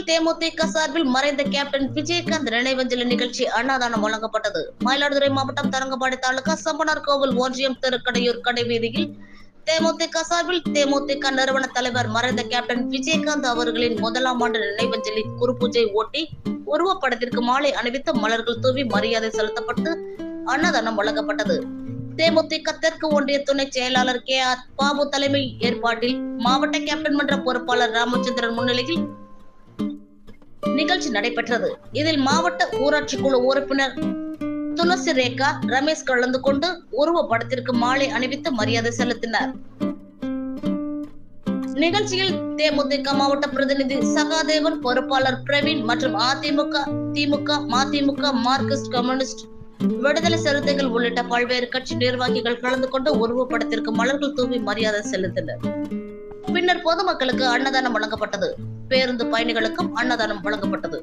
தேமுதிக சார்பில் மறைந்த கேப்டன் விஜயகாந்த் நினைவஞ்சலி நிகழ்ச்சி அன்னதானம் வழங்கப்பட்டது. மயிலாடுதுறை மாவட்டம் தரங்கம்பாடி தாலுகா சம்பனார் கோவில் ஒன்றியம் திருக்கடையூர் கடைவீதியில் தேமுதிக சார்பில் தேமுதிக நிறுவன தலைவர் மறைந்த கேப்டன் விஜயகாந்த் அவர்களின் முதலாம் ஆண்டு நினைவஞ்சலி குருபூஜை ஓட்டி உருவப்படத்திற்கு மாலை அணிவித்து மலர்கள் தூவி மரியாதை செலுத்தப்பட்டு அன்னதானம் வழங்கப்பட்டது. தேமுதிக தெற்கு ஒன்றிய துணை செயலாளர் KR பாபு தலைமை ஏற்பாட்டில் மாவட்ட கேப்டன் மன்ற பொறுப்பாளர் ராமச்சந்திரன் முன்னிலையில் நிகழ்ச்சி நடைபெற்றது. இதில் மாவட்ட ஊராட்சி குழு உறுப்பினர் துளசி ரேகா ரமேஷ் கலந்து கொண்டு உருவப்படத்திற்கு மாலை அணிவித்து மரியாதை செலுத்தினார். நிகழ்ச்சியில் தேமுதிக மாவட்ட பிரதிநிதி சகாதேவன், பொறுப்பாளர் பிரவீன் மற்றும் அதிமுக, திமுக, மதிமுக, மார்க்சிஸ்ட் கம்யூனிஸ்ட், விடுதலை சிறுத்தைகள் உள்ளிட்ட பல்வேறு கட்சி நிர்வாகிகள் கலந்து கொண்டு உருவப்படத்திற்கு மலர்கள் தூவி மரியாதை செலுத்தினர். பின்னர் பொதுமக்களுக்கு அன்னதானம் வழங்கப்பட்டது. பேருந்து பயணிகளுக்கும் அன்னதானம் வழங்கப்பட்டது.